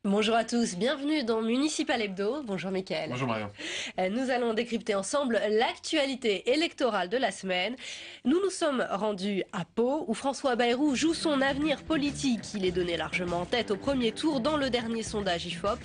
Bonjour à tous, bienvenue dans Municipal Hebdo. Bonjour Mickaël. Bonjour Marion. Nous allons décrypter ensemble l'actualité électorale de la semaine. Nous nous sommes rendus à Pau où François Bayrou joue son avenir politique. Il est donné largement en tête au premier tour dans le dernier sondage IFOP.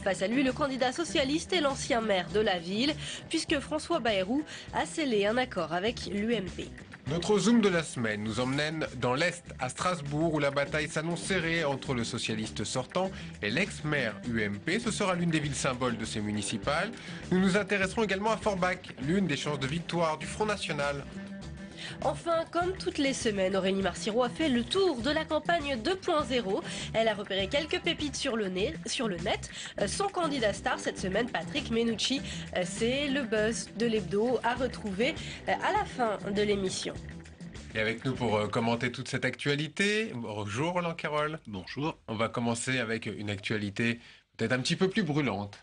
Face à lui, le candidat socialiste et l'ancien maire de la ville, puisque François Bayrou a scellé un accord avec l'UMP. Notre zoom de la semaine nous emmène dans l'Est, à Strasbourg, où la bataille s'annonce serrée entre le socialiste sortant et l'ex-maire UMP. Ce sera l'une des villes symboles de ces municipales. Nous nous intéresserons également à Forbach, l'une des chances de victoire du Front National. Enfin, comme toutes les semaines, Aurélie Marciro a fait le tour de la campagne 2.0. Elle a repéré quelques pépites sur le net. Son candidat star cette semaine, Patrick Mennucci, c'est le buzz de l'hebdo à retrouver à la fin de l'émission. Et avec nous pour commenter toute cette actualité, bonjour Roland Quérol. Bonjour. On va commencer avec une actualité peut-être un petit peu plus brûlante.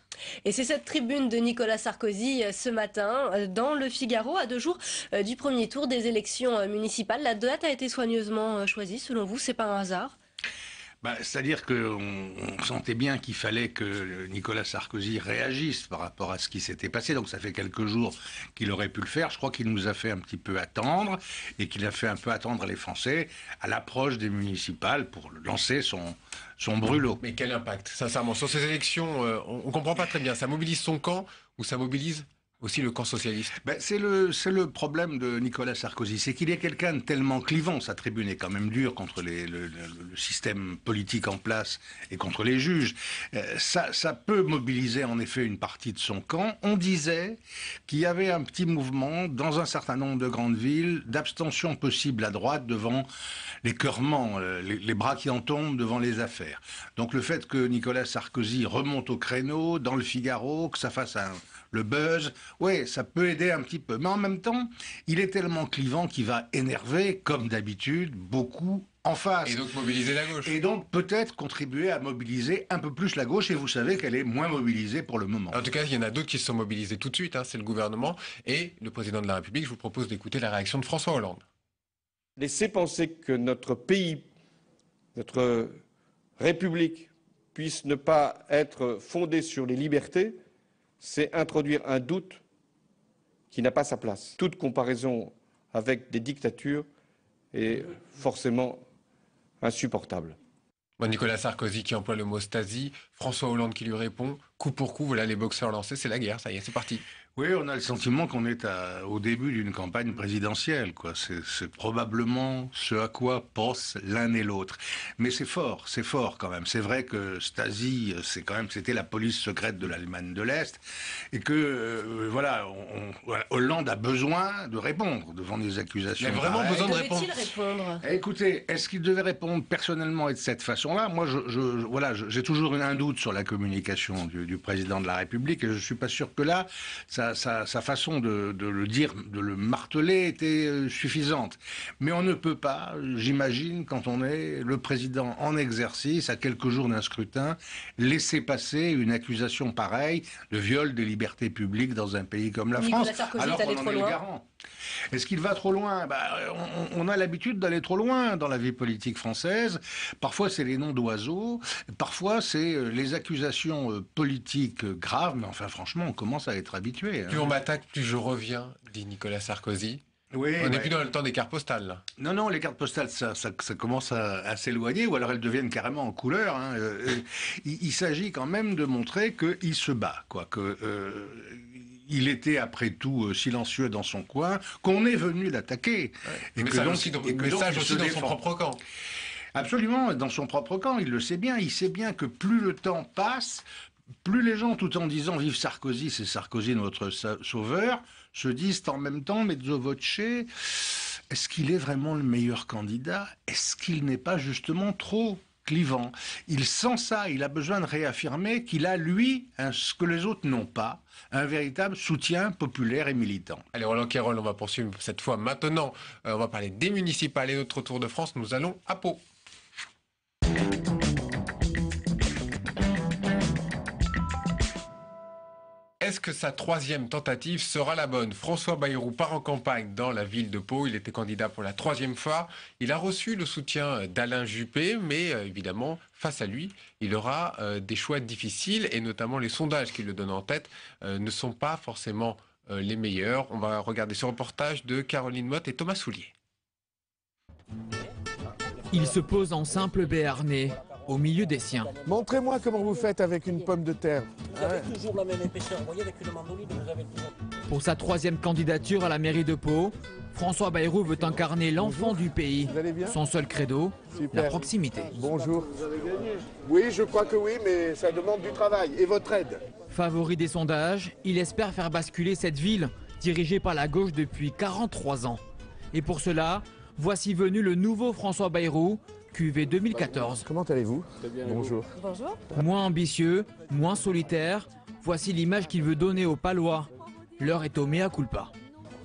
Et c'est cette tribune de Nicolas Sarkozy ce matin dans le Figaro à 2 jours du premier tour des élections municipales. La date a été soigneusement choisie, selon vous, c'est pas un hasard? C'est-à-dire qu'on sentait bien qu'il fallait que Nicolas Sarkozy réagisse par rapport à ce qui s'était passé. Donc ça fait quelques jours qu'il aurait pu le faire. Je crois qu'il nous a fait un petit peu attendre et qu'il a fait un peu attendre les Français à l'approche des municipales pour lancer son brûlot. Mais quel impact, sincèrement, sur ces élections, on ne comprend pas très bien. Ça mobilise son camp ou ça mobilise aussi le camp socialiste? C'est le problème de Nicolas Sarkozy, c'est qu'il est quelqu'un de tellement clivant. Sa tribune est quand même dure contre le système politique en place et contre les juges. Ça peut mobiliser en effet une partie de son camp. On disait qu'il y avait un petit mouvement dans un certain nombre de grandes villes d'abstention possible à droite devant l'écœurement, les bras qui en tombent devant les affaires. Donc le fait que Nicolas Sarkozy remonte au créneau dans le Figaro, que ça fasse le buzz, ouais, ça peut aider un petit peu. Mais en même temps, il est tellement clivant qu'il va énerver, comme d'habitude, beaucoup en face. Et donc mobiliser la gauche. Et donc peut-être contribuer à mobiliser un peu plus la gauche, et vous savez qu'elle est moins mobilisée pour le moment. En tout cas, il y en a d'autres qui se sont mobilisés tout de suite, c'est le gouvernement et le président de la République. Je vous propose d'écouter la réaction de François Hollande. Laisser penser que notre pays, notre République, puisse ne pas être fondée sur les libertés, c'est introduire un doute qui n'a pas sa place. Toute comparaison avec des dictatures est forcément insupportable. Bon, Nicolas Sarkozy qui emploie le mot Stasi, François Hollande qui lui répond, coup pour coup, voilà les boxeurs lancés, c'est la guerre, ça y est, c'est parti. Oui, on a le sentiment qu'on est au début d'une campagne présidentielle, quoi. C'est probablement ce à quoi pensent l'un et l'autre. Mais c'est fort quand même. C'est vrai que Stasi, c'était la police secrète de l'Allemagne de l'Est, et que Hollande a besoin de répondre devant des accusations. Il a vraiment besoin de répondre. Devait-il répondre? Écoutez, est-ce qu'il devait répondre personnellement et de cette façon-là? Moi, j'ai toujours un doute sur la communication du président de la République, et je suis pas sûr que là, sa façon de le dire, de le marteler était suffisante. Mais on ne peut pas, j'imagine, quand on est le président en exercice, à quelques jours d'un scrutin, laisser passer une accusation pareille de viol des libertés publiques dans un pays comme la France, alors qu'on en est le garant. Est-ce qu'il va trop loin? On a l'habitude d'aller trop loin dans la vie politique française. Parfois, c'est les noms d'oiseaux. Parfois, c'est les accusations politiques graves. Mais enfin, franchement, on commence à être habitué. Plus on m'attaque, plus je reviens, dit Nicolas Sarkozy. Oui, on n'est plus dans le temps des cartes postales, là. Non, les cartes postales, ça commence à s'éloigner, ou alors elles deviennent carrément en couleur. Il s'agit quand même de montrer qu'il se bat, quoi. Il était après tout silencieux dans son coin, qu'on est venu l'attaquer. Ouais. Message aussi dans son propre camp. Absolument, dans son propre camp, il le sait bien. Il sait bien que plus le temps passe, plus les gens, tout en disant « Vive Sarkozy, c'est Sarkozy notre sauveur », se disent en même temps « Mezzo voce », est-ce qu'il est vraiment le meilleur candidat? Est-ce qu'il n'est pas justement trop clivant? Il sent ça, il a besoin de réaffirmer qu'il a, lui, ce que les autres n'ont pas, un véritable soutien populaire et militant. Allez, Roland Quérol, on va poursuivre cette fois maintenant. On va parler des municipales et notre Tour de France. Nous allons à Pau. Est-ce que sa troisième tentative sera la bonne? François Bayrou part en campagne dans la ville de Pau. Il était candidat pour la troisième fois. Il a reçu le soutien d'Alain Juppé, mais évidemment, face à lui, il aura des choix difficiles, et notamment les sondages qui le donnent en tête ne sont pas forcément les meilleurs. On va regarder ce reportage de Caroline Motte et Thomas Soulier. Il se pose en simple béarnais, au milieu des siens. Montrez-moi comment vous faites avec une pomme de terre. Vous avez toujours la même épaisseur. Vous voyez, avec une mandoline, vous avez toujours... Pour sa troisième candidature à la mairie de Pau, François Bayrou veut incarner l'enfant du pays. Vous allez bien? Son seul credo, Super. la proximité. Bonjour. Vous avez gagné? Oui, je crois que oui, mais ça demande du travail et votre aide. Favori des sondages, il espère faire basculer cette ville, dirigée par la gauche depuis 43 ans. Et pour cela, voici venu le nouveau François Bayrou, QV 2014. Comment allez-vous? Bonjour. Bonjour. Moins ambitieux, moins solitaire, voici l'image qu'il veut donner aux Palois. L'heure est au mea culpa.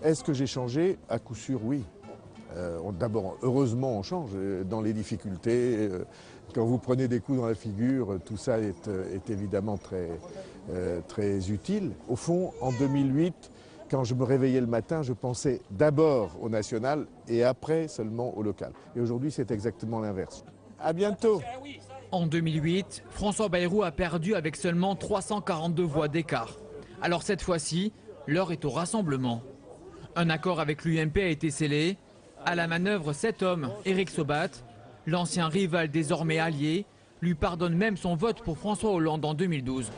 Est-ce que j'ai changé? À coup sûr, oui. D'abord, heureusement, on change. Dans les difficultés, quand vous prenez des coups dans la figure, tout ça est évidemment très utile. Au fond, en 2008, quand je me réveillais le matin, je pensais d'abord au national et après seulement au local. Et aujourd'hui, c'est exactement l'inverse. À bientôt. En 2008, François Bayrou a perdu avec seulement 342 voix d'écart. Alors cette fois-ci, l'heure est au rassemblement. Un accord avec l'UMP a été scellé. À la manœuvre, cet homme, Éric Sobat, l'ancien rival désormais allié, lui pardonne même son vote pour François Hollande en 2012.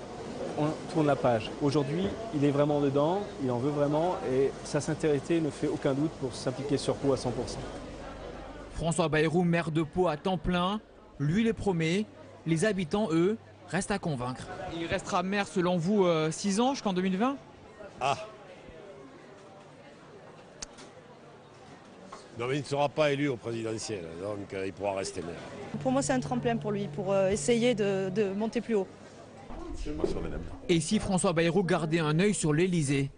On tourne la page. Aujourd'hui, il est vraiment dedans, il en veut vraiment et sa sincérité ne fait aucun doute pour s'impliquer sur Pau à 100%. François Bayrou, maire de Pau à temps plein, lui les promet. Les habitants, eux, restent à convaincre. Il restera maire selon vous 6 ans jusqu'en 2020 ? Ah. Non mais il ne sera pas élu au présidentiel, donc il pourra rester maire. Pour moi c'est un tremplin pour lui, pour essayer de monter plus haut. Et si François Bayrou gardait un œil sur l'Élysée?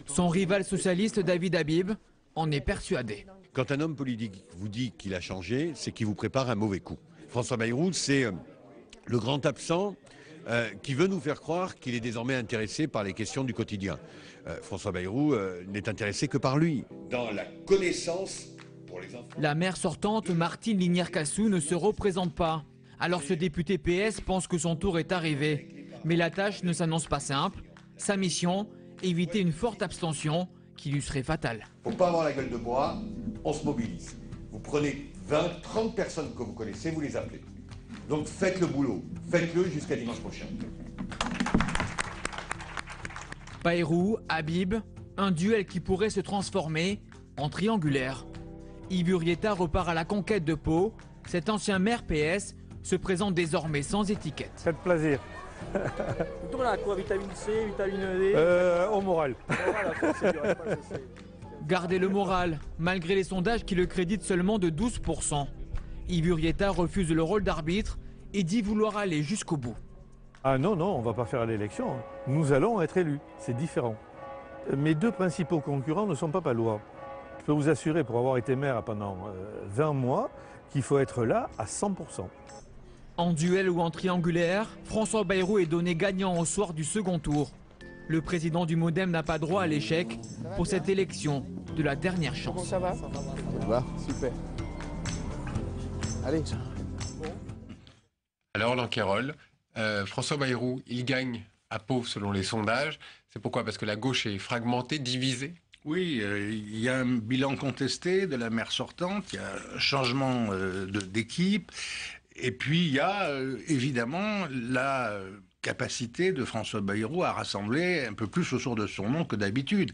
Son rival socialiste David Habib en est persuadé. Quand un homme politique vous dit qu'il a changé, c'est qu'il vous prépare un mauvais coup. François Bayrou, c'est le grand absent qui veut nous faire croire qu'il est désormais intéressé par les questions du quotidien. François Bayrou n'est intéressé que par lui. Dans la connaissance pour les enfants. La maire sortante, Martine Linière-Cassou, ne se représente pas. Alors ce député PS pense que son tour est arrivé. Mais la tâche ne s'annonce pas simple. Sa mission, éviter une forte abstention qui lui serait fatale. Pour ne pas avoir la gueule de bois, on se mobilise. Vous prenez 20, 30 personnes que vous connaissez, vous les appelez. Donc faites le boulot, faites-le jusqu'à dimanche prochain. Bayrou, Habib, un duel qui pourrait se transformer en triangulaire. Yves Urrieta repart à la conquête de Pau. Cet ancien maire PS se présente désormais sans étiquette. Faites plaisir. Plutôt là, quoi, vitamine C, vitamine D. Au moral. Gardez le moral, malgré les sondages qui le créditent seulement de 12%. Yves Urrieta refuse le rôle d'arbitre et dit vouloir aller jusqu'au bout. Ah non, on ne va pas faire l'élection. Nous allons être élus, c'est différent. Mes deux principaux concurrents ne sont pas palois. Je peux vous assurer, pour avoir été maire pendant 20 mois, qu'il faut être là à 100%. En duel ou en triangulaire, François Bayrou est donné gagnant au soir du second tour. Le président du MoDem n'a pas droit à l'échec pour cette élection de la dernière chance. Comment ça va? Ça va, super. Allez. Alors, Lanquerolles, François Bayrou, il gagne à Pau selon les sondages. C'est pourquoi? Parce que la gauche est fragmentée, divisée. Oui, il y a un bilan contesté de la maire sortante, il y a un changement d'équipe, et puis il y a évidemment la capacité de François Bayrou à rassembler un peu plus autour de son nom que d'habitude.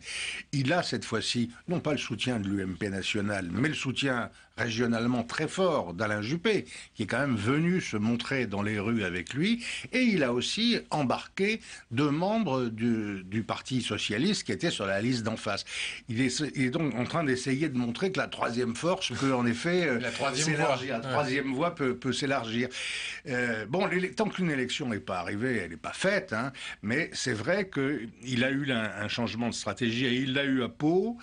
Il a cette fois-ci, non pas le soutien de l'UMP national, mais le soutien régionalement très fort d'Alain Juppé, qui est quand même venu se montrer dans les rues avec lui, et il a aussi embarqué deux membres du Parti socialiste qui étaient sur la liste d'en face. Il est donc en train d'essayer de montrer que la troisième force peut en effet s'élargir. La troisième voie peut s'élargir. Tant qu'une élection n'est pas arrivée, elle n'est pas faite, hein, mais c'est vrai qu'il a eu un changement de stratégie, et il l'a eu à Pau.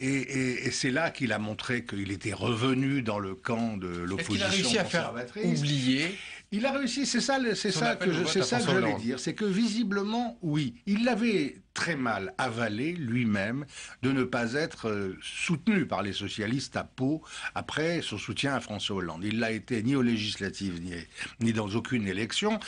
Et c'est là qu'il a montré qu'il était revenu dans le camp de l'opposition conservatrice. Est-ce qu'il a réussi à faire oublier Il a réussi, c'est ça que j'allais dire, c'est que visiblement, oui, il l'avait très mal avalé lui-même de ne pas être soutenu par les socialistes à Pau après son soutien à François Hollande. Il l'a été ni aux législatives ni dans aucune élection,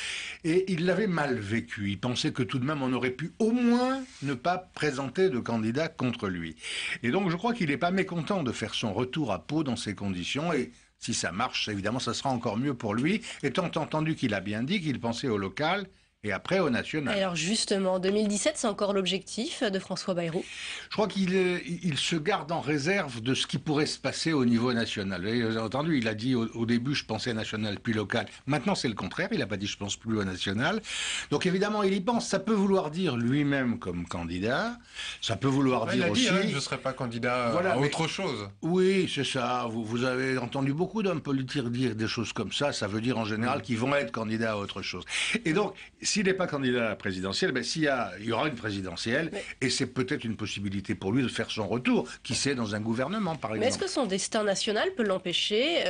et il l'avait mal vécu. Il pensait que tout de même on aurait pu au moins ne pas présenter de candidat contre lui. Et donc je crois qu'il n'est pas mécontent de faire son retour à Pau dans ces conditions, et si ça marche, évidemment, ça sera encore mieux pour lui, étant entendu qu'il a bien dit qu'il pensait au local et après au national. Alors justement, 2017, c'est encore l'objectif de François Bayrou? Je crois qu'il se garde en réserve de ce qui pourrait se passer au niveau national. Vous avez entendu, il a dit au début, je pensais national puis local. Maintenant, c'est le contraire, il n'a pas dit je pense plus au national. Donc évidemment, il y pense. Ça peut vouloir dire lui-même comme candidat, ça peut vouloir dire aussi... Il a dit, je ne serai pas candidat à autre chose. Oui, c'est ça. Vous avez entendu beaucoup d'hommes politiques dire des choses comme ça. Ça veut dire en général qu'ils vont être candidats à autre chose. Et donc, s'il n'est pas candidat à la présidentielle, il y aura une présidentielle, et c'est peut-être une possibilité pour lui de faire son retour, qui sait, dans un gouvernement, par exemple. Mais est-ce que son destin national peut l'empêcher,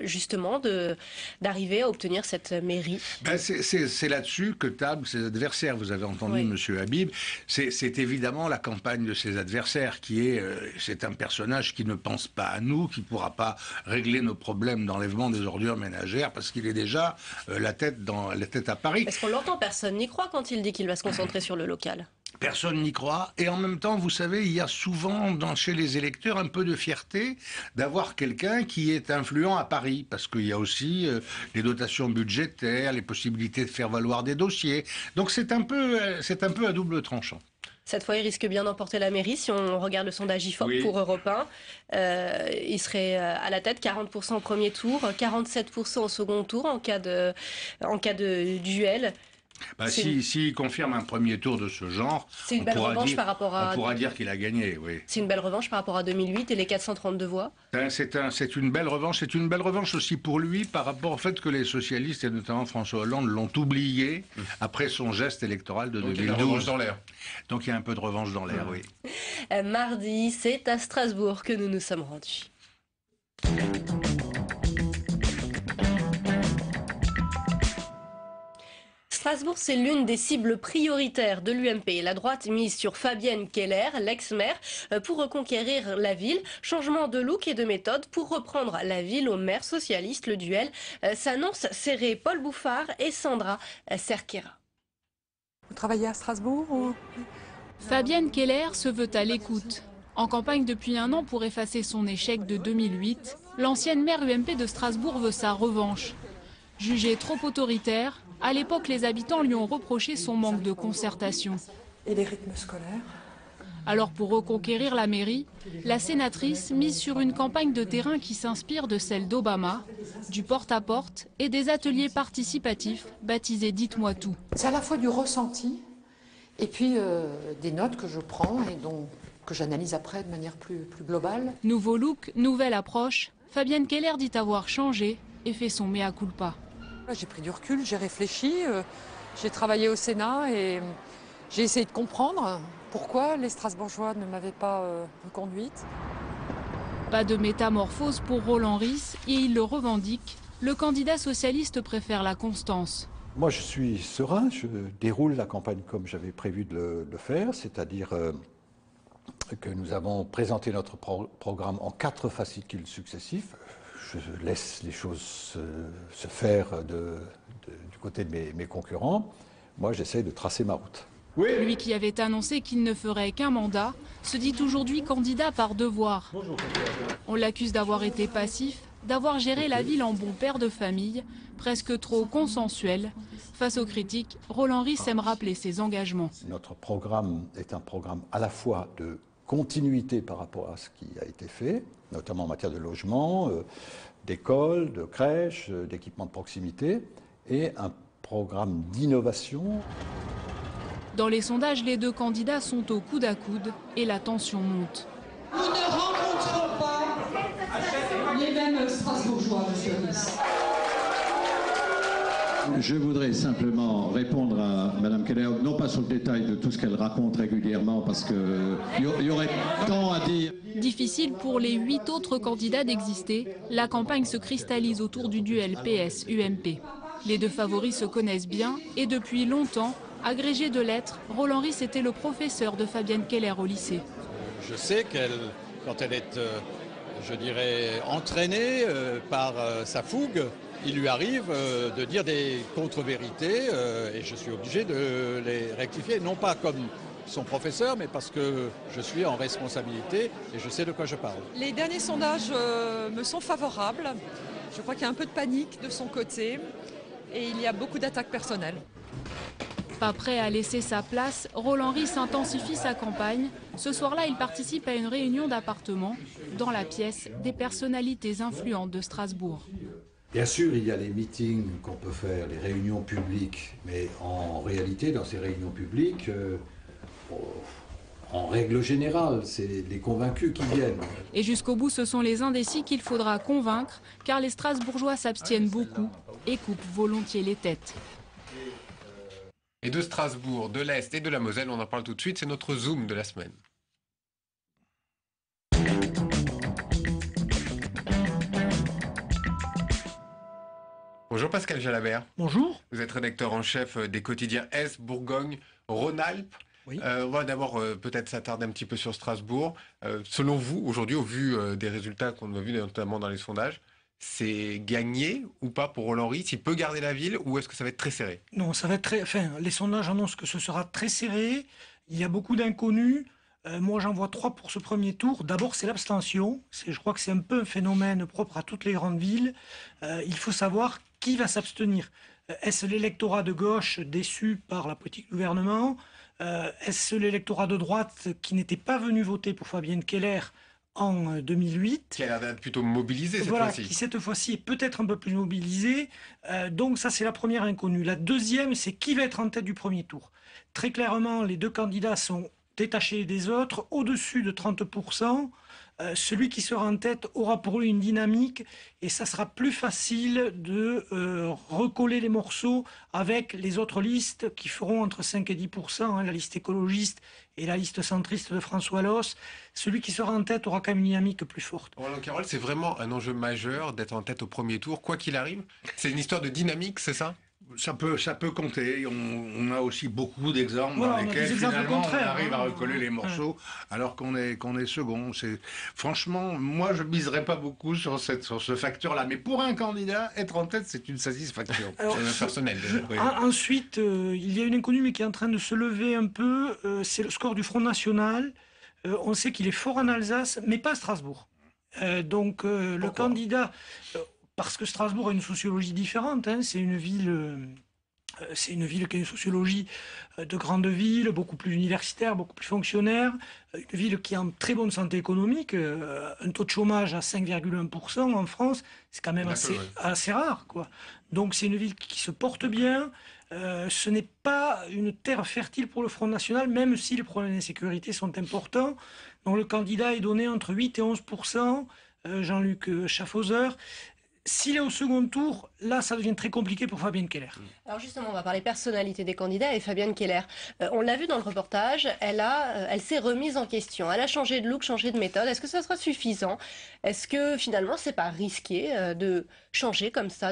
justement, d'arriver à obtenir cette mairie? C'est là-dessus que tablent ses adversaires. Vous avez entendu M. Habib. C'est évidemment la campagne de ses adversaires, c'est un personnage qui ne pense pas à nous, qui ne pourra pas régler nos problèmes d'enlèvement des ordures ménagères, parce qu'il est déjà la tête à Paris. Est-ce qu'on l'entend? Personne n'y croit quand il dit qu'il va se concentrer sur le local. Personne n'y croit. Et en même temps, vous savez, il y a souvent chez les électeurs un peu de fierté d'avoir quelqu'un qui est influent à Paris. Parce qu'il y a aussi les dotations budgétaires, les possibilités de faire valoir des dossiers. Donc c'est un peu à double tranchant. Cette fois, il risque bien d'emporter la mairie. Si on regarde le sondage IFOP pour Europe 1, il serait à la tête, 40% au premier tour, 47% au second tour en cas de duel. S'il confirme un premier tour de ce genre, on pourra dire qu'il a gagné. Oui. C'est une belle revanche par rapport à 2008 et les 432 voix. C'est une belle revanche. C'est une belle revanche aussi pour lui par rapport au fait que les socialistes, et notamment François Hollande, l'ont oublié après son geste électoral de 2012. Il y a une revanche dans l'air. Donc il y a un peu de revanche dans l'air, oui. Mardi, c'est à Strasbourg que nous nous sommes rendus. Strasbourg, c'est l'une des cibles prioritaires de l'UMP. La droite mise sur Fabienne Keller, l'ex-maire, pour reconquérir la ville. Changement de look et de méthode pour reprendre la ville au maire socialiste. Le duel s'annonce serré. Paul Bouffard et Sandra Cerquera. Vous travaillez à Strasbourg ou... Fabienne Keller se veut à l'écoute. En campagne depuis un an pour effacer son échec de 2008, l'ancienne maire UMP de Strasbourg veut sa revanche. Jugée trop autoritaire, à l'époque, les habitants lui ont reproché son manque de concertation. Et les rythmes scolaires? Alors pour reconquérir la mairie, la sénatrice mise sur une campagne de terrain qui s'inspire de celle d'Obama, du porte-à-porte et des ateliers participatifs baptisés Dites-moi tout. C'est à la fois du ressenti et puis des notes que je prends et que j'analyse après de manière plus globale. Nouveau look, nouvelle approche, Fabienne Keller dit avoir changé et fait son mea culpa. J'ai pris du recul, j'ai réfléchi, j'ai travaillé au Sénat et j'ai essayé de comprendre pourquoi les Strasbourgeois ne m'avaient pas reconduite. Pas de métamorphose pour Roland Ries et il le revendique. Le candidat socialiste préfère la constance. Moi je suis serein, je déroule la campagne comme j'avais prévu de le faire, c'est-à-dire que nous avons présenté notre programme en 4 fascicules successifs. Je laisse les choses se faire du côté de mes concurrents. Moi, j'essaie de tracer ma route. Lui qui avait annoncé qu'il ne ferait qu'un mandat, se dit aujourd'hui candidat par devoir. On l'accuse d'avoir été passif, d'avoir géré la ville en bon père de famille, presque trop consensuel. Face aux critiques, Roland Ries aime rappeler ses engagements. Notre programme est un programme à la fois de continuité par rapport à ce qui a été fait, notamment en matière de logement, d'écoles, de crèches, d'équipements de proximité, et un programme d'innovation. Dans les sondages, les deux candidats sont au coude à coude et la tension monte. Nous ne rencontrons pas les mêmes Strasbourgeois, monsieur Ries. Je voudrais simplement répondre à Mme Keller, non pas sur le détail de tout ce qu'elle raconte régulièrement, parce qu'il y aurait tant à dire. Difficile pour les 8 autres candidats d'exister, la campagne se cristallise autour du duel PS-UMP. Les deux favoris se connaissent bien et depuis longtemps, agrégé de lettres, Roland Ries était le professeur de Fabienne Keller au lycée. Je sais quand elle est, je dirais, entraînée par sa fougue, il lui arrive de dire des contre-vérités et je suis obligé de les rectifier, non pas comme son professeur, mais parce que je suis en responsabilité et je sais de quoi je parle. Les derniers sondages me sont favorables. Je crois qu'il y a un peu de panique de son côté et il y a beaucoup d'attaques personnelles. Pas prêt à laisser sa place, Roland Ries intensifie sa campagne. Ce soir-là, il participe à une réunion d'appartement dans la pièce des personnalités influentes de Strasbourg. Bien sûr, il y a les meetings qu'on peut faire, les réunions publiques, mais en réalité, dans ces réunions publiques, en règle générale, c'est les convaincus qui viennent. Et jusqu'au bout, ce sont les indécis qu'il faudra convaincre, car les Strasbourgeois s'abstiennent beaucoup et coupent volontiers les têtes. Et de Strasbourg, de l'Est et de la Moselle, on en parle tout de suite, c'est notre Zoom de la semaine. Bonjour Pascal Jalabert. Bonjour. Vous êtes rédacteur en chef des quotidiens Est, Bourgogne, Rhône-Alpes. Oui. On va d'abord peut-être s'attarder un petit peu sur Strasbourg. Selon vous, aujourd'hui, au vu des résultats qu'on a vus notamment dans les sondages, c'est gagné ou pas pour Roland Ries? Il peut garder la ville ou est-ce que ça va être très serré? Non, ça va être très... Enfin, les sondages annoncent que ce sera très serré. Il y a beaucoup d'inconnus. Moi, j'en vois 3 pour ce premier tour. D'abord, c'est l'abstention. Je crois que c'est un peu un phénomène propre à toutes les grandes villes. Il faut savoir qui va s'abstenir. Est-ce l'électorat de gauche déçu par la politique du gouvernement? Est-ce l'électorat de droite qui n'était pas venu voter pour Fabienne Keller en 2008. Qui a l'air d'être plutôt mobilisé cette fois-ci. Qui cette fois-ci est peut-être un peu plus mobilisé. Donc ça, c'est la première inconnue. La deuxième, c'est qui va être en tête du premier tour. Très clairement, les deux candidats sont détachés des autres, au-dessus de 30%. Celui qui sera en tête aura pour lui une dynamique et ça sera plus facile de recoller les morceaux avec les autres listes qui feront entre 5 et 10%, hein, la liste écologiste et la liste centriste de François Loos. Celui qui sera en tête aura quand même une dynamique plus forte. Roland Carole, c'est vraiment un enjeu majeur d'être en tête au premier tour, quoi qu'il arrive. C'est une histoire de dynamique, c'est ça ? Ça peut compter. On a aussi beaucoup d'exemples voilà, dans lesquels finalement on arrive à recoller les morceaux morceaux alors qu'on est second. Franchement, moi je miserais pas beaucoup sur ce facteur-là. Mais pour un candidat, être en tête, c'est une satisfaction. C'est personnel. Oui. Ensuite, il y a une inconnue mais qui est en train de se lever un peu. C'est le score du Front National. On sait qu'il est fort en Alsace, mais pas à Strasbourg. Donc le candidat... Parce que Strasbourg a une sociologie différente, hein. C'est une ville qui a une sociologie de grande ville, beaucoup plus universitaire, beaucoup plus fonctionnaire, une ville qui a une très bonne santé économique, un taux de chômage à 5,1% en France, c'est quand même assez rare, quoi. Donc c'est une ville qui se porte bien. Ce n'est pas une terre fertile pour le Front National, même si les problèmes d'insécurité sont importants. Donc le candidat est donné entre 8 et 11%, Jean-Luc Schaffhauser. S'il est au second tour, là, ça devient très compliqué pour Fabienne Keller. Alors justement, on va parler personnalité des candidats et Fabienne Keller. On l'a vu dans le reportage, elle s'est remise en question. Elle a changé de look, changé de méthode. Est-ce que ça sera suffisant? Est-ce que finalement, c'est pas risqué de changer comme ça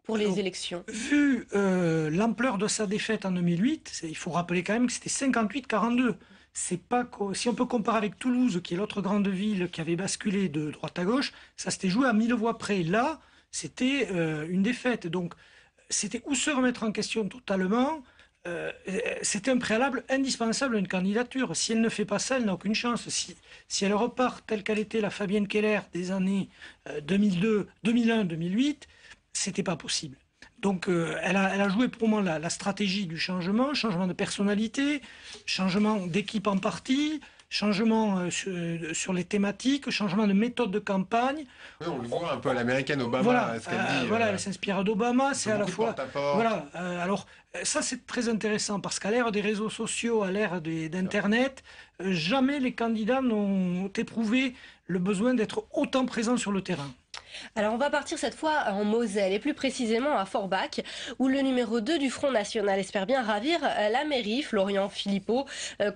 pour les élections? Vu l'ampleur de sa défaite en 2008, il faut rappeler quand même que c'était 58-42. C'est pas si on peut comparer avec Toulouse, qui est l'autre grande ville qui avait basculé de droite à gauche, ça s'était joué à 1000 voix près. Là, c'était une défaite. Donc, c'était ou se remettre en question totalement. C'était un préalable indispensable à une candidature. Si elle ne fait pas ça, elle n'a aucune chance. Si elle repart telle qu'elle était la Fabienne Keller des années 2002, 2001, 2008, c'était pas possible. Donc elle a joué pour moi la stratégie du changement de personnalité, changement d'équipe en partie, changement sur les thématiques, changement de méthode de campagne. Oui, on le voit un peu à l'américaine Obama, voilà, ce qu'elle dit. Voilà, elle s'inspire d'Obama, c'est à la fois... porte-à-porte. Voilà, alors ça c'est très intéressant parce qu'à l'ère des réseaux sociaux, à l'ère d'Internet, jamais les candidats n'ont éprouvé le besoin d'être autant présents sur le terrain. Alors on va partir cette fois en Moselle et plus précisément à Forbach où le numéro 2 du Front National espère bien ravir la mairie. Florian Philippot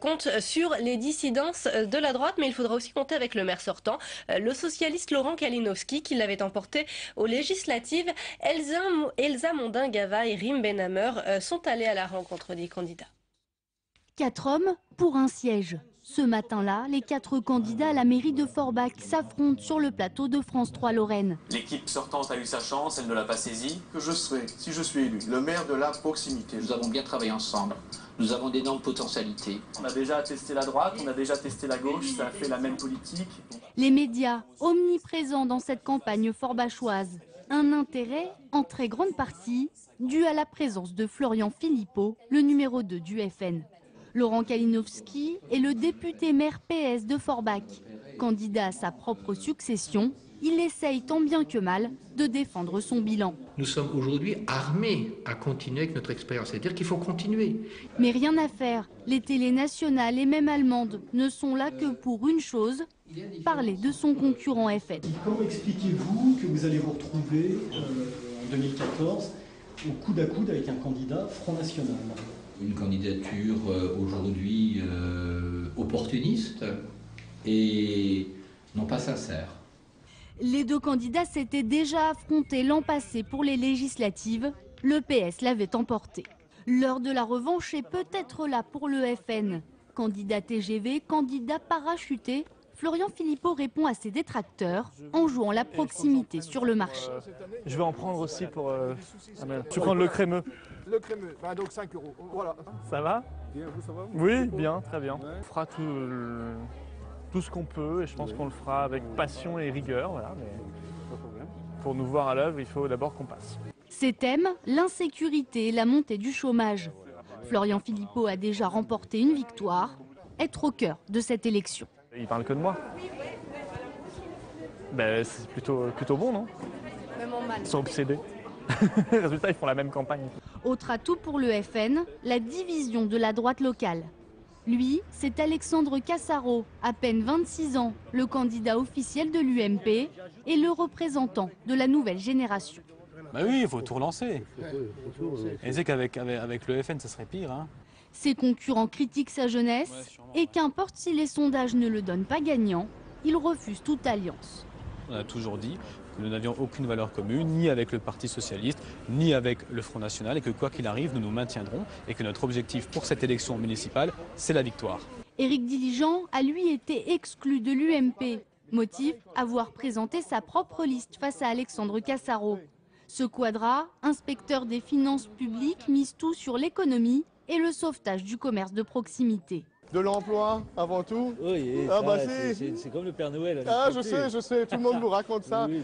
compte sur les dissidences de la droite, mais il faudra aussi compter avec le maire sortant, le socialiste Laurent Kalinowski qui l'avait emporté aux législatives. Elsa Mondin-Gava et Rim Benhammer sont allés à la rencontre des candidats. 4 hommes pour un siège. Ce matin-là, les 4 candidats à la mairie de Forbach s'affrontent sur le plateau de France 3 Lorraine. L'équipe sortante a eu sa chance, elle ne l'a pas saisie. Que je serai, si je suis élu, le maire de la proximité. Nous avons bien travaillé ensemble. Nous avons d'énormes potentialités. On a déjà testé la droite, on a déjà testé la gauche, ça a fait la même politique. Les médias, omniprésents dans cette campagne forbachoise. Un intérêt, en très grande partie, dû à la présence de Florian Philippot, le numéro 2 du FN. Laurent Kalinowski est le député maire PS de Forbach. Candidat à sa propre succession, il essaye tant bien que mal de défendre son bilan. Nous sommes aujourd'hui armés à continuer avec notre expérience, c'est-à-dire qu'il faut continuer. Mais rien à faire, les télés nationales et même allemandes ne sont là que pour une chose, parler de son concurrent FN. Comment expliquez-vous que vous allez vous retrouver en 2014 au coude à coude avec un candidat Front National ? Une candidature aujourd'hui opportuniste et non pas sincère. Les 2 candidats s'étaient déjà affrontés l'an passé pour les législatives. Le PS l'avait emporté. L'heure de la revanche est peut-être là pour le FN. Candidat TGV, candidat parachuté, Florian Philippot répond à ses détracteurs en jouant la proximité sur le marché. Je vais en prendre aussi pour... Je vais prendre le crémeux. Le crémeux, donc 5 €. Voilà. Ça va? Bien, vous, ça va? Oui, bien, très bien. On fera tout ce qu'on peut et je pense qu'on le fera avec passion et rigueur. Voilà, mais pour nous voir à l'œuvre, il faut d'abord qu'on passe. Ces thèmes, l'insécurité et la montée du chômage. Florian Philippot a déjà remporté une victoire, être au cœur de cette élection. Il parle que de moi. Ben, c'est plutôt bon, non? Même en mal. Ils sont obsédés. Résultat, ils font la même campagne. Autre atout pour le FN, la division de la droite locale. Lui, c'est Alexandre Cassaro, à peine 26 ans, le candidat officiel de l'UMP et le représentant de la nouvelle génération. Bah oui, il faut tout relancer. Et c'est qu'avec le FN, ça serait pire. Hein. Ses concurrents critiquent sa jeunesse et qu'importe si les sondages ne le donnent pas gagnant, il refuse toute alliance. On a toujours dit que nous n'avions aucune valeur commune, ni avec le Parti Socialiste, ni avec le Front National, et que quoi qu'il arrive, nous nous maintiendrons, et que notre objectif pour cette élection municipale, c'est la victoire. Éric Diligent a lui été exclu de l'UMP. Motif, avoir présenté sa propre liste face à Alexandre Cassaro. Ce quadra, inspecteur des finances publiques, mise tout sur l'économie et le sauvetage du commerce de proximité. De l'emploi, avant tout. Oui, c'est comme le Père Noël. Ah, je sais, tout le monde nous raconte ça. Oui,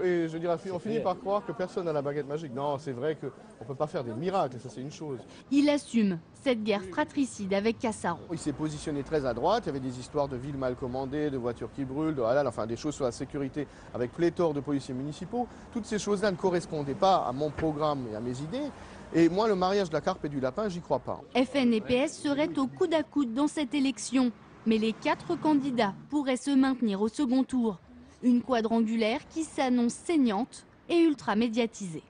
et je dirais, on finit par croire que personne n'a la baguette magique. Non, c'est vrai qu'on ne peut pas faire des miracles, ça c'est une chose. Il assume cette guerre fratricide avec Cassaro. Il s'est positionné très à droite, il y avait des histoires de villes mal commandées, de voitures qui brûlent, enfin des choses sur la sécurité avec pléthore de policiers municipaux. Toutes ces choses-là ne correspondaient pas à mon programme et à mes idées. Et moi, le mariage de la carpe et du lapin, j'y crois pas. FN et PS seraient au coude à coude dans cette élection. Mais les 4 candidats pourraient se maintenir au second tour. Une quadrangulaire qui s'annonce saignante et ultra médiatisée.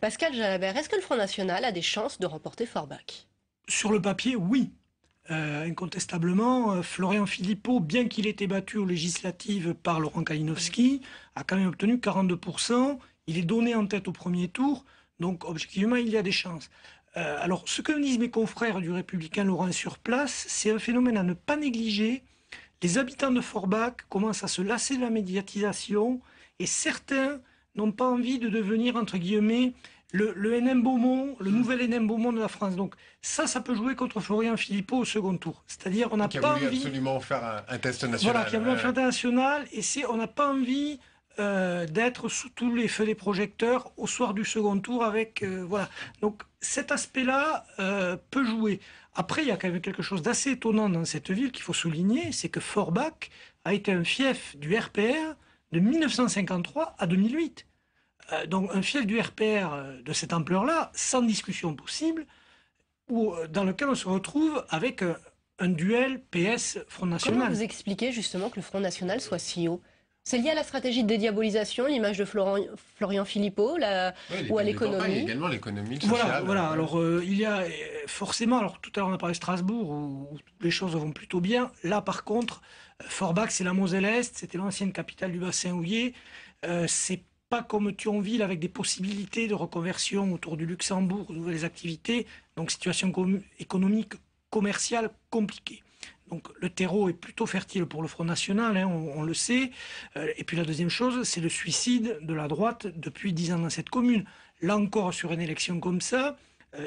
Pascal Jalabert, est-ce que le Front National a des chances de remporter Forbach? Sur le papier, oui. Incontestablement, Florian Philippot, bien qu'il ait été battu aux législatives par Laurent Kalinowski, a quand même obtenu 42%. Il est donné en tête au premier tour. Donc, objectivement, il y a des chances. Alors, ce que disent mes confrères du Républicain Laurent sur place, c'est un phénomène à ne pas négliger. Les habitants de Forbach commencent à se lasser de la médiatisation et certains n'ont pas envie de devenir, entre guillemets, le NM Beaumont, le nouvel NM Beaumont de la France. Donc, ça peut jouer contre Florian Philippot au second tour. C'est-à-dire, on n'a pas envie... Qui a voulu absolument faire un test national. Voilà, qui a voulu faire un test national et on n'a pas envie... d'être sous tous les feux des projecteurs au soir du second tour avec voilà. Donc cet aspect-là peut jouer. Après, il y a quand même quelque chose d'assez étonnant dans cette ville qu'il faut souligner, c'est que Forbach a été un fief du RPR de 1953 à 2008. Donc un fief du RPR de cette ampleur-là, sans discussion possible, dans lequel on se retrouve avec un duel PS-Front National. Comment vous expliquez justement que le Front National soit si haut? C'est lié à la stratégie de dédiabolisation, l'image de Florian Philippot, ou à l'économie. Également l'économie, le social. Voilà. Alors il y a forcément, alors tout à l'heure on a parlé de Strasbourg, où les choses vont plutôt bien. Là par contre, Forbach c'est la Moselle-Est, c'était l'ancienne capitale du bassin houiller. C'est pas comme Thionville avec des possibilités de reconversion autour du Luxembourg, de nouvelles activités, donc situation économique, commerciale compliquée. Donc le terreau est plutôt fertile pour le Front National, hein, on le sait. Et puis la deuxième chose, c'est le suicide de la droite depuis 10 ans dans cette commune. Là encore, sur une élection comme ça,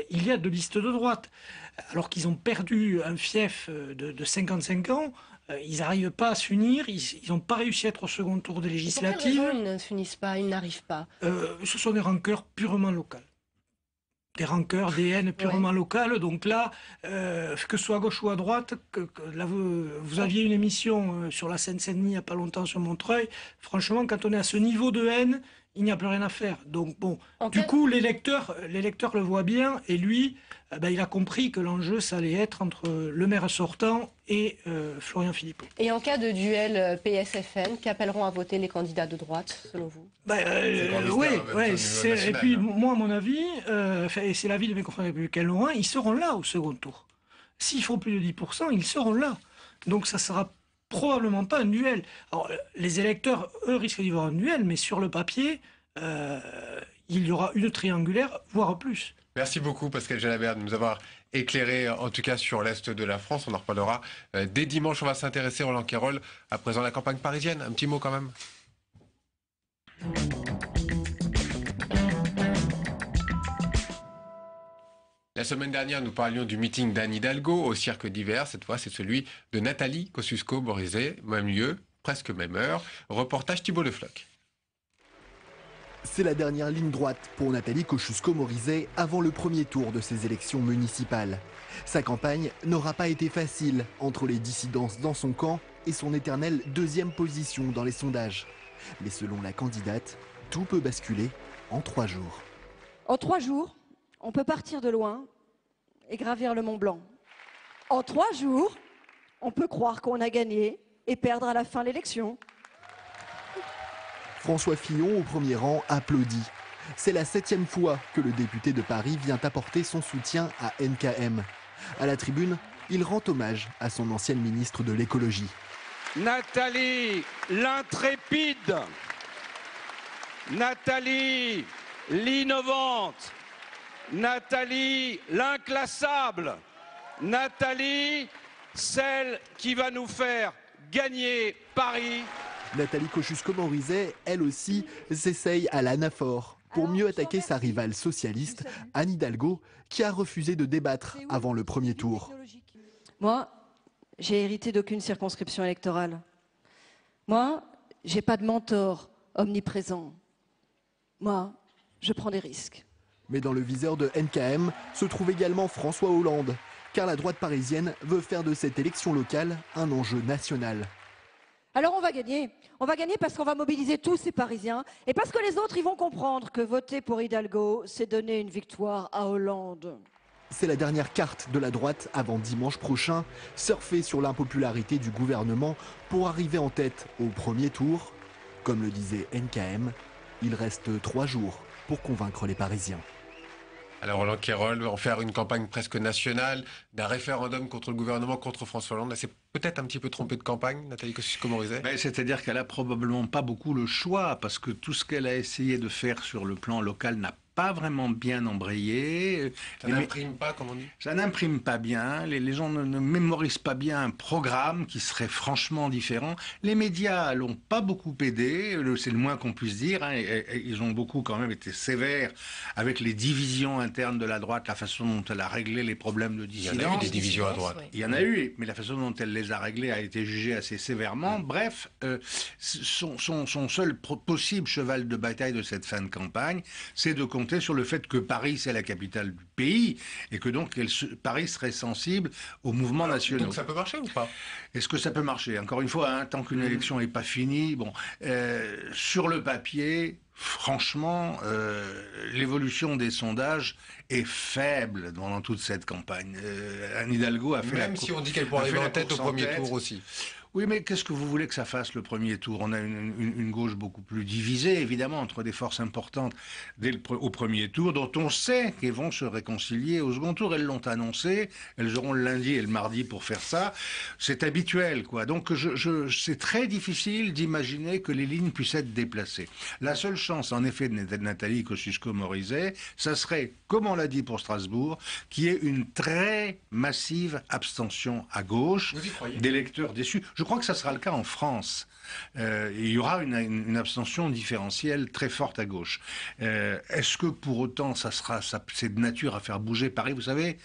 il y a 2 listes de droite. Alors qu'ils ont perdu un fief de 55 ans, ils n'arrivent pas à s'unir, ils n'ont pas réussi à être au second tour des législatives. Pour quelle raison ils ne s'unissent pas, ils n'arrivent pas? Ce sont des rancœurs purement locales. Des rancœurs, des haines purement locales. Donc là, que ce soit à gauche ou à droite, là, vous aviez une émission sur la Seine-Saint-Denis il n'y a pas longtemps sur Montreuil. Franchement, quand on est à ce niveau de haine, il n'y a plus rien à faire. Donc bon, du coup, l'électeur le voit bien et lui, il a compris que l'enjeu, ça allait être entre le maire sortant et Florian Philippot. Et en cas de duel PS-FN, qu'appelleront à voter les candidats de droite, selon vous? Oui. Et puis, moi, à mon avis, et c'est l'avis de mes confrères républicains lorrains, ils seront là au second tour. S'ils font plus de 10%, ils seront là. Donc ça sera probablement pas un duel. Alors, les électeurs, eux, risquent d'y voir un duel, mais sur le papier, il y aura une triangulaire, voire plus. Merci beaucoup Pascal Jalabert de nous avoir éclairé en tout cas sur l'Est de la France. On en reparlera dès dimanche. On va s'intéresser, Roland Quérol, à présent à la campagne parisienne. Un petit mot quand même. La semaine dernière, nous parlions du meeting d'Anne Hidalgo au Cirque d'hiver. Cette fois, c'est celui de Nathalie Kosciusko-Morizet. Même lieu, presque même heure. Reportage Thibault Le Floch. C'est la dernière ligne droite pour Nathalie Kosciusko-Morizet avant le premier tour de ces élections municipales. Sa campagne n'aura pas été facile entre les dissidences dans son camp et son éternelle 2e position dans les sondages. Mais selon la candidate, tout peut basculer en 3 jours. En 3 jours, on peut partir de loin et gravir le Mont Blanc. En 3 jours, on peut croire qu'on a gagné et perdre à la fin l'élection. François Fillon, au premier rang, applaudit. C'est la 7e fois que le député de Paris vient apporter son soutien à NKM. À la tribune, il rend hommage à son ancienne ministre de l'écologie. Nathalie, l'intrépide. Nathalie, l'innovante. Nathalie, l'inclassable. Nathalie, celle qui va nous faire gagner Paris. Nathalie Kosciusko-Morizet, elle aussi, s'essaye à l'anaphore pour mieux attaquer sa rivale socialiste, Anne Hidalgo, qui a refusé de débattre avant le premier tour. Moi, j'ai hérité d'aucune circonscription électorale. Moi, j'ai pas de mentor omniprésent. Moi, je prends des risques. Mais dans le viseur de NKM se trouve également François Hollande, car la droite parisienne veut faire de cette élection locale un enjeu national. Alors on va gagner parce qu'on va mobiliser tous ces Parisiens et parce que les autres ils vont comprendre que voter pour Hidalgo, c'est donner une victoire à Hollande. C'est la dernière carte de la droite avant dimanche prochain, surfer sur l'impopularité du gouvernement pour arriver en tête au premier tour. Comme le disait NKM, il reste 3 jours pour convaincre les Parisiens. Alors Roland Quérol, en faire une campagne presque nationale, d'un référendum contre le gouvernement, contre François Hollande, c'est peut-être un petit peu trompé de campagne, Nathalie Kosciusko-Morizet? C'est-à-dire qu'elle a probablement pas beaucoup le choix, parce que tout ce qu'elle a essayé de faire sur le plan local n'a pas vraiment bien embrayé. Ça n'imprime pas, comme on dit? Ça n'imprime pas bien. Les gens ne mémorisent pas bien un programme qui serait franchement différent. Les médias l'ont pas beaucoup aidé, c'est le moins qu'on puisse dire. Hein, et ils ont beaucoup quand même été sévères avec les divisions internes de la droite, la façon dont elle a réglé les problèmes de dissidence. Il y en a eu des divisions à droite. Il y en a eu, mais la façon dont elle les a réglées a été jugée assez sévèrement. Bref, son seul possible cheval de bataille de cette fin de campagne, c'est de compter sur le fait que Paris, c'est la capitale du pays, et que donc Paris serait sensible aux mouvements nationaux. Donc ça peut marcher ou pas? Est-ce que ça peut marcher? Encore une fois, hein, tant qu'une élection n'est pas finie, bon, sur le papier, franchement, l'évolution des sondages est faible pendant toute cette campagne. Anne Hidalgo a fait Même si on dit qu'elle pourrait arriver en tête au premier tour aussi. Oui, mais qu'est-ce que vous voulez que ça fasse le premier tour? On a une gauche beaucoup plus divisée, évidemment, entre des forces importantes au premier tour, dont on sait qu'elles vont se réconcilier au second tour. Elles l'ont annoncé, elles auront le lundi et le mardi pour faire ça. C'est habituel, quoi. Donc c'est très difficile d'imaginer que les lignes puissent être déplacées. La seule chance, en effet, de Nathalie Kosciusko-Morizet, ça serait, comme on l'a dit pour Strasbourg, qu'il y ait une très massive abstention à gauche, d'électeurs déçus. Je crois que ça sera le cas en France. Il y aura une abstention différentielle très forte à gauche. Est-ce que pour autant c'est de nature à faire bouger Paris? Vous savez,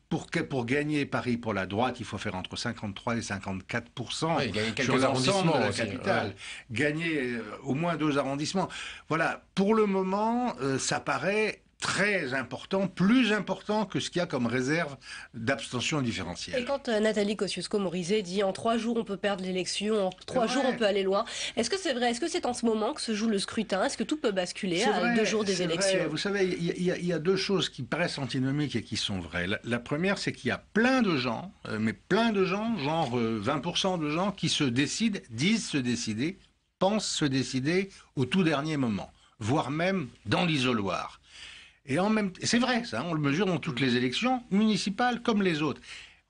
pour gagner Paris pour la droite, il faut faire entre 53 et 54% sur l'ensemble de la capitale. Gagner au moins 2 arrondissements. Voilà, pour le moment, ça paraît très important, plus important que ce qu'il y a comme réserve d'abstention différentielle. Et quand Nathalie Kosciusko-Morizet dit en 3 jours on peut perdre l'élection, en 3 jours on peut aller loin, est-ce que c'est vrai? Est-ce que c'est en ce moment que se joue le scrutin? Est-ce que tout peut basculer à 2 jours des élections? Vous savez, il y a 2 choses qui paraissent antinomiques et qui sont vraies. La première, c'est qu'il y a plein de gens, mais plein de gens, genre 20% de gens qui se décident, disent se décider, pensent se décider au tout dernier moment, voire même dans l'isoloir. Et en même temps, c'est vrai, ça, on le mesure dans toutes les élections, municipales comme les autres.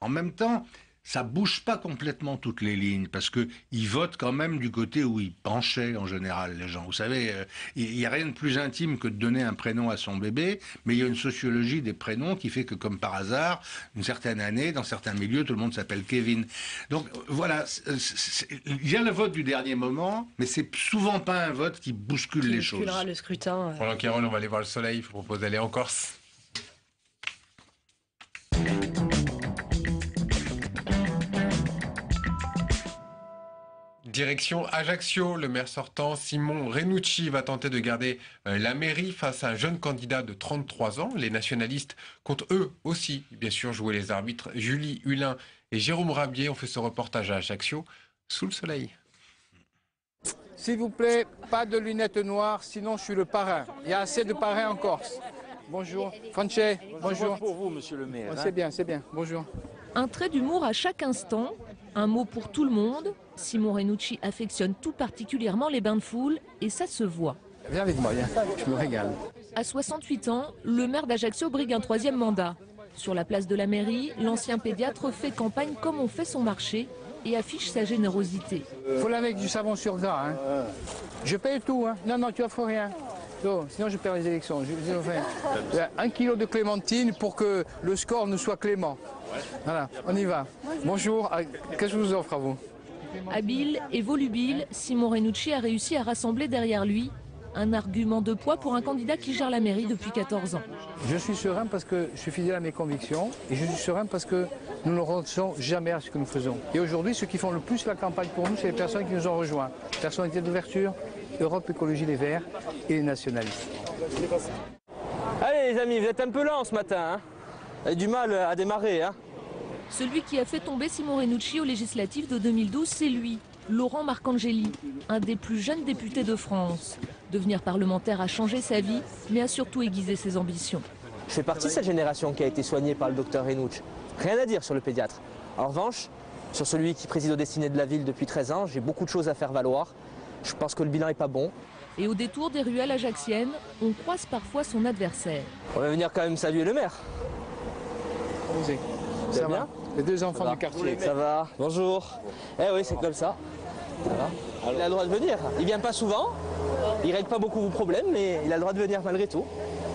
En même temps, ça bouge pas complètement toutes les lignes, parce qu'ils votent quand même du côté où ils penchaient en général, les gens. Vous savez, il n'y a rien de plus intime que de donner un prénom à son bébé, mais il y a une sociologie des prénoms qui fait que, comme par hasard, une certaine année, dans certains milieux, tout le monde s'appelle Kevin. Donc voilà, il y a le vote du dernier moment, mais c'est souvent pas un vote qui bouscule les choses. Le scrutin. Roland Quérol, on va aller voir le soleil, je vous propose d'aller en Corse. Direction Ajaccio, le maire sortant Simon Renucci va tenter de garder la mairie face à un jeune candidat de 33 ans. Les nationalistes comptent eux aussi, bien sûr, jouer les arbitres. Julie Hulin et Jérôme Rabier ont fait ce reportage à Ajaccio, sous le soleil. S'il vous plaît, pas de lunettes noires, sinon je suis le parrain. Il y a assez de parrains en Corse. Bonjour. Franchet, bonjour. Pour vous, monsieur le maire. C'est bien, c'est bien. Bonjour. Un trait d'humour à chaque instant, un mot pour tout le monde. Simon Renucci affectionne tout particulièrement les bains de foule et ça se voit. Viens avec moi, viens. Je me régale. À 68 ans, le maire d'Ajaccio brigue un 3e mandat. Sur la place de la mairie, l'ancien pédiatre fait campagne comme on fait son marché et affiche sa générosité. Faut laver avec du savon sur gras. Hein. Je paye tout. Hein. Non, tu offres rien. Non, sinon je perds les élections. 1 kilo de clémentine pour que le score nous soit clément. Voilà, on y va. Bonjour, qu'est-ce que je vous offre à vous? Habile et volubile, Simon Renucci a réussi à rassembler derrière lui un argument de poids pour un candidat qui gère la mairie depuis 14 ans. Je suis serein parce que je suis fidèle à mes convictions et je suis serein parce que nous ne renonçons jamais à ce que nous faisons. Et aujourd'hui, ceux qui font le plus la campagne pour nous, c'est les personnes qui nous ont rejoints. Personnalité d'ouverture, Europe Écologie Les Verts et les nationalistes. Allez les amis, vous êtes un peu lents ce matin. Hein, vous avez du mal à démarrer. Hein. Celui qui a fait tomber Simon Renucci aux législatives de 2012, c'est lui, Laurent Marcangeli, un des plus jeunes députés de France. Devenir parlementaire a changé sa vie, mais a surtout aiguisé ses ambitions. Je fais partie de cette génération qui a été soignée par le docteur Renucci. Rien à dire sur le pédiatre. En revanche, sur celui qui préside aux destinées de la ville depuis 13 ans, j'ai beaucoup de choses à faire valoir. Je pense que le bilan n'est pas bon. Et au détour des ruelles ajaxiennes, on croise parfois son adversaire. On va venir quand même saluer le maire. Osez. Ça va bien? Les 2 enfants du quartier. Ça va, bonjour. Eh oui, c'est comme ça. Ça va. Il a le droit de venir. Il vient pas souvent, il règle pas beaucoup vos problèmes, mais il a le droit de venir malgré tout.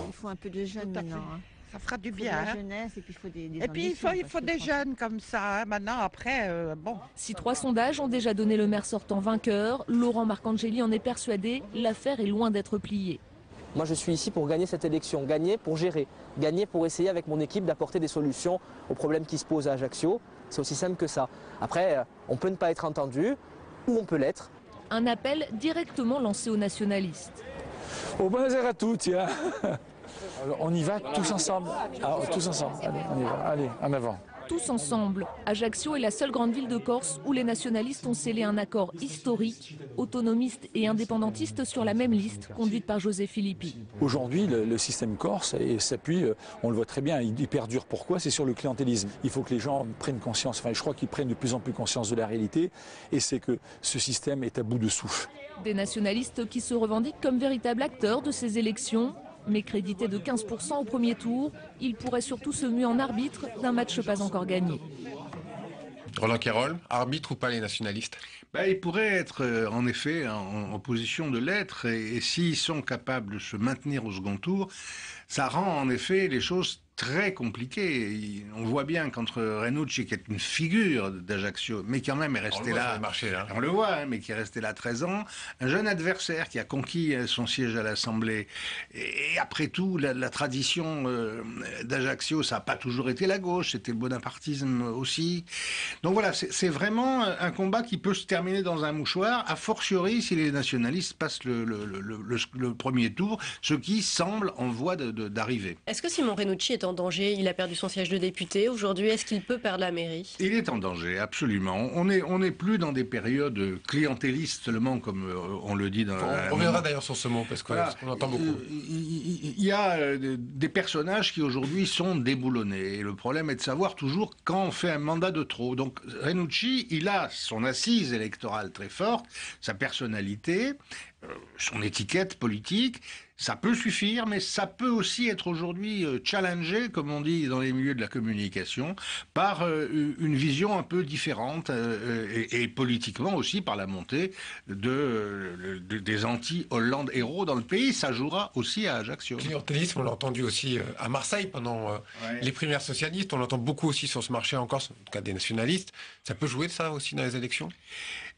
Il faut un peu de jeunes maintenant. Hein. Ça fera du il faut bien. de la hein. jeunesse et puis il faut des et puis il faut des jeunes comme ça. Hein. Maintenant, après, bon. Si 3 sondages ont déjà donné le maire sortant vainqueur, Laurent Marcangeli en est persuadé, l'affaire est loin d'être pliée. Moi, je suis ici pour gagner cette élection, gagner pour gérer, gagner pour essayer avec mon équipe d'apporter des solutions aux problèmes qui se posent à Ajaccio. C'est aussi simple que ça. Après, on peut ne pas être entendu ou on peut l'être. Un appel directement lancé aux nationalistes. Oh, bonjour à tous, tiens. Alors, on y va tous ensemble. Ah, tous ensemble. Allez, on y va. Allez, en avant. tous ensemble. Ajaccio est la seule grande ville de Corse où les nationalistes ont scellé un accord historique, autonomistes et indépendantistes sur la même liste, conduite par José Filippi. Aujourd'hui, le système corse s'appuie, on le voit très bien, il perdure. Pourquoi? C'est sur le clientélisme. Il faut que les gens prennent conscience, enfin je crois qu'ils prennent de plus en plus conscience de la réalité, et c'est que ce système est à bout de souffle. Des nationalistes qui se revendiquent comme véritables acteurs de ces élections. Mais crédité de 15% au premier tour, il pourrait surtout se muer en arbitre d'un match pas encore gagné. Roland Quérol, arbitre ou pas les nationalistes? Ils pourraient être en effet en position de l'être, et s'ils sont capables de se maintenir au second tour, ça rend en effet les choses très compliqué. On voit bien qu'entre Renucci, qui est une figure d'Ajaccio, mais quand même est resté là, on le voit, mais qui est resté là 13 ans, un jeune adversaire qui a conquis son siège à l'Assemblée. Et après tout, la tradition d'Ajaccio, ça n'a pas toujours été la gauche, c'était le bonapartisme aussi. Donc voilà, c'est vraiment un combat qui peut se terminer dans un mouchoir, a fortiori si les nationalistes passent le premier tour, ce qui semble en voie d'arriver. Est-ce que Simon Renucci est en danger? Il a perdu son siège de député. Aujourd'hui, est-ce qu'il peut perdre la mairie? Il est en danger, absolument. On n'est plus dans des périodes clientélistes seulement, comme on le dit dans... On reviendra d'ailleurs sur ce mot, parce qu'on entend beaucoup. Il y a des personnages qui aujourd'hui sont déboulonnés. Et le problème est de savoir toujours quand on fait un mandat de trop. Donc Renucci, il a son assise électorale très forte, sa personnalité, son étiquette politique. Ça peut suffire, mais ça peut aussi être aujourd'hui challengé, comme on dit dans les milieux de la communication, par une vision un peu différente et politiquement aussi par la montée des anti-Hollande héros dans le pays. Ça jouera aussi à Ajaccio. Clientélisme, on l'a entendu aussi à Marseille pendant les primaires socialistes. On l'entend beaucoup aussi sur ce marché en Corse, en tout cas des nationalistes. Ça peut jouer de ça aussi dans les élections?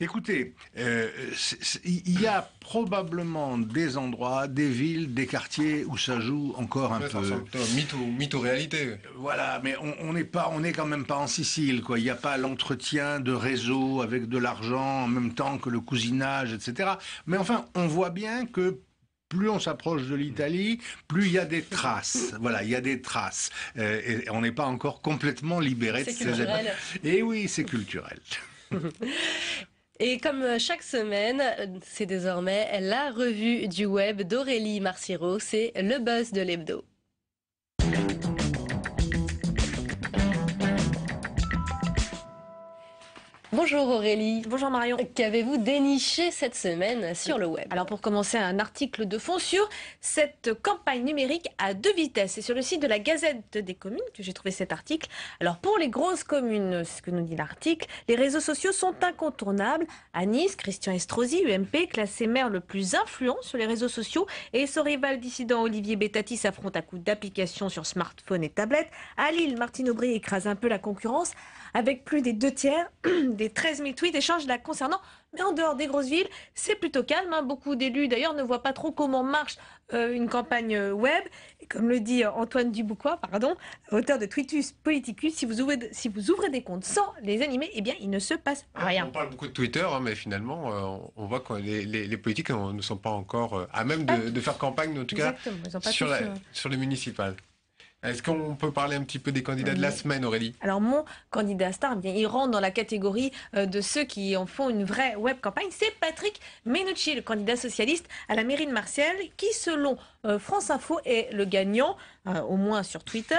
Écoutez, il y a probablement des endroits, des villes, des quartiers où ça joue encore un peu. Mythe ou réalité. Voilà, mais on est quand même pas en Sicile, quoi. Il n'y a pas l'entretien de réseaux avec de l'argent en même temps que le cousinage, etc. Mais enfin, on voit bien que plus on s'approche de l'Italie, plus il y a des traces. Voilà, il y a des traces. Et on n'est pas encore complètement libéré de ces... culturel. Et oui, c'est culturel. Et comme chaque semaine, c'est désormais la revue du web d'Aurélie Marciro, c'est le buzz de l'hebdo. Bonjour Aurélie. Bonjour Marion. Qu'avez-vous déniché cette semaine sur le web? Alors pour commencer, un article de fond sur cette campagne numérique à 2 vitesses. C'est sur le site de la Gazette des communes que j'ai trouvé cet article. Alors pour les grosses communes, c'est ce que nous dit l'article, les réseaux sociaux sont incontournables. À Nice, Christian Estrosi, UMP, classé maire le plus influent sur les réseaux sociaux, et son rival dissident Olivier Bettati s'affronte à coups d'applications sur smartphone et tablette. À Lille, Martine Aubry écrase un peu la concurrence avec plus des 2/3 des 13 000 tweets échanges la concernant. Mais en dehors des grosses villes, c'est plutôt calme. Beaucoup d'élus, d'ailleurs, ne voient pas trop comment marche une campagne web. Et comme le dit Antoine Duboucois, auteur de Tweetus Politicus, si vous ouvrez des comptes sans les animer, eh bien, il ne se passe rien. On parle beaucoup de Twitter, mais finalement, on voit que les politiques ne sont pas encore à même de faire campagne, en tout cas, sur les municipales. Est-ce qu'on peut parler un petit peu des candidats de la semaine, Aurélie? Alors mon candidat star, bien, il rentre dans la catégorie de ceux qui en font une vraie web campagne. C'est Patrick Menucci, le candidat socialiste à la mairie de Marseille, qui selon France Info est le gagnant, au moins sur Twitter,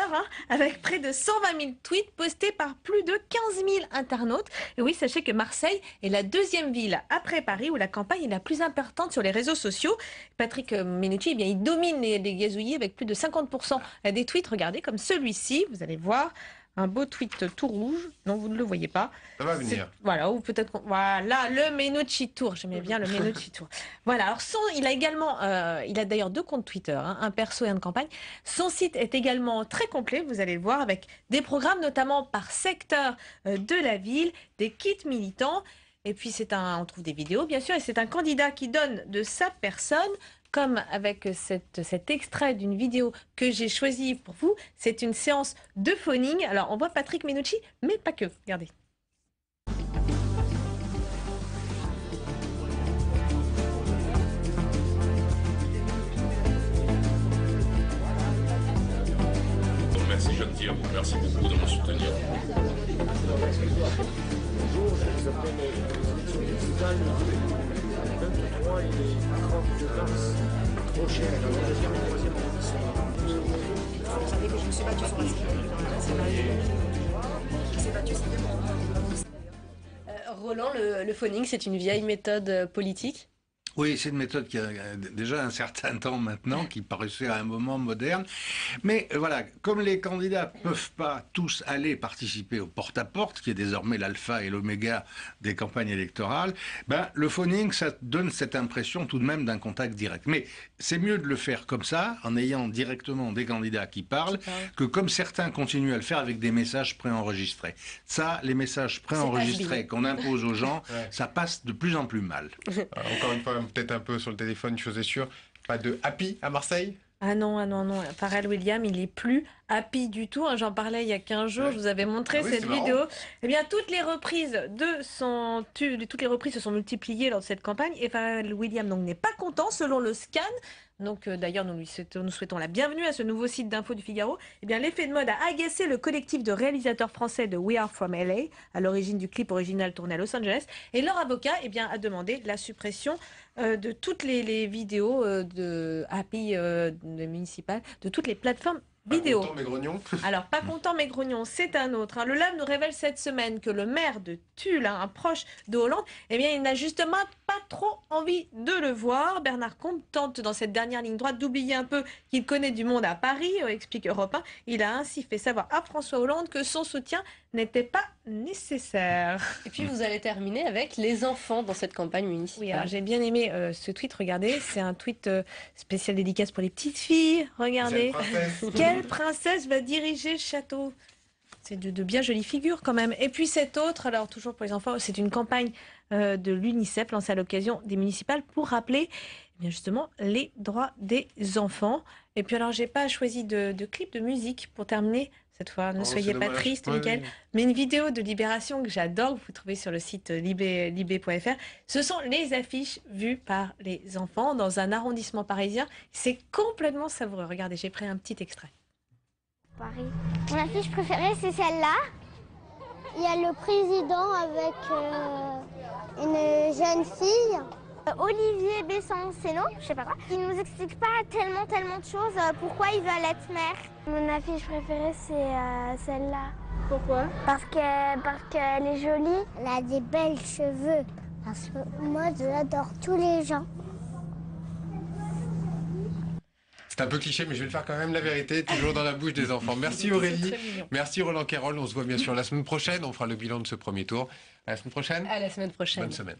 avec près de 120 000 tweets postés par plus de 15 000 internautes. Et oui, sachez que Marseille est la 2e ville après Paris où la campagne est la plus importante sur les réseaux sociaux. Patrick Menucci, eh bien, il domine les gazouillis avec plus de 50% des tweets. Regardez, comme celui-ci, vous allez voir, un beau tweet tout rouge. Non, vous ne le voyez pas. Ça va venir. Voilà, ou peut-être... Voilà, le Menucci Tour. J'aimais bien le Menucci Tour. Voilà, alors il a également... il a d'ailleurs 2 comptes Twitter, un perso et un de campagne. Son site est également très complet, vous allez le voir, avec des programmes notamment par secteur de la ville, des kits militants. Et puis on trouve des vidéos, bien sûr, et c'est un candidat qui donne de sa personne, comme avec cet extrait d'une vidéo que j'ai choisie pour vous. C'est une séance de phoning. Alors, on voit Patrick Menucci, mais pas que. Regardez. Merci gentil à vous. Merci beaucoup de me soutenir. salle le 23, il est 30 de mars. Trop cher. Alors, le deuxième et le troisième arrondissement. Vous savez que je me suis battue sur la scène. Je me suis battue, c'était bon. Roland, le phoning, c'est une vieille méthode politique? Oui, c'est une méthode qui a déjà un certain temps maintenant, qui paraissait à un moment moderne. Mais voilà, comme les candidats ne peuvent pas tous aller participer au porte-à-porte, qui est désormais l'alpha et l'oméga des campagnes électorales, ben, le phoning, ça donne cette impression tout de même d'un contact direct. Mais c'est mieux de le faire comme ça, en ayant directement des candidats qui parlent, que comme certains continuent à le faire avec des messages préenregistrés. Ça, les messages préenregistrés qu'on impose aux gens, ça passe de plus en plus mal. Encore une fois, peut-être un peu sur le téléphone, une chose est sûre, pas de happy à Marseille? Ah non. Pharrell Williams, il est plus happy du tout. J'en parlais il y a 15 jours, je vous avais montré cette vidéo. Eh bien, toutes les reprises se sont multipliées lors de cette campagne et Pharrell Williams donc n'est pas content selon le Scan. Donc d'ailleurs, nous souhaitons la bienvenue à ce nouveau site d'info du Figaro. Eh bien, l'effet de mode a agacé le collectif de réalisateurs français de We Are From LA, à l'origine du clip original tourné à Los Angeles. Et leur avocat a demandé la suppression de toutes les vidéos de Happy municipales, de toutes les plateformes vidéo. Pas content mais grognon. Alors, pas content mais grognon, c'est un autre. Le LAM nous révèle cette semaine que le maire de Tulle, un proche de Hollande, eh bien, il n'a justement pas trop envie de le voir. Bernard Combe tente dans cette dernière ligne droite d'oublier un peu qu'il connaît du monde à Paris, explique Europe 1. Il a ainsi fait savoir à François Hollande que son soutien n'était pas nécessaire. Et puis vous allez terminer avec les enfants dans cette campagne municipale. Oui, alors j'ai bien aimé ce tweet, regardez, c'est un tweet spécial dédicace pour les petites filles, regardez. Quelle princesse va diriger le château? C'est de bien jolies figures quand même. Et puis cette autre, alors toujours pour les enfants, c'est une campagne de l'UNICEF lancée à l'occasion des municipales pour rappeler bien justement les droits des enfants. Et puis alors j'ai pas choisi de clip de musique pour terminer cette fois. Ne soyez pas triste, Mickaël. Mais une vidéo de Libération que j'adore, que vous trouvez sur le site libé.fr. Ce sont les affiches vues par les enfants dans un arrondissement parisien. C'est complètement savoureux. Regardez, j'ai pris un petit extrait. Paris. Mon affiche préférée, c'est celle-là. Il y a le président avec une jeune fille. Olivier Besson-Sénot, je sais pas quoi. Il nous explique pas tellement de choses pourquoi ils veulent être maire. Mon affiche préférée, c'est celle-là. Pourquoi? Parce qu'elle est jolie. Elle a des belles cheveux. Parce que moi, j'adore tous les gens. C'est un peu cliché, mais je vais le faire quand même, la vérité, toujours dans la bouche des enfants. Merci Aurélie, merci Roland Quérol. On se voit bien sûr la semaine prochaine. On fera le bilan de ce premier tour. À la semaine prochaine. À la semaine prochaine. Bonne semaine.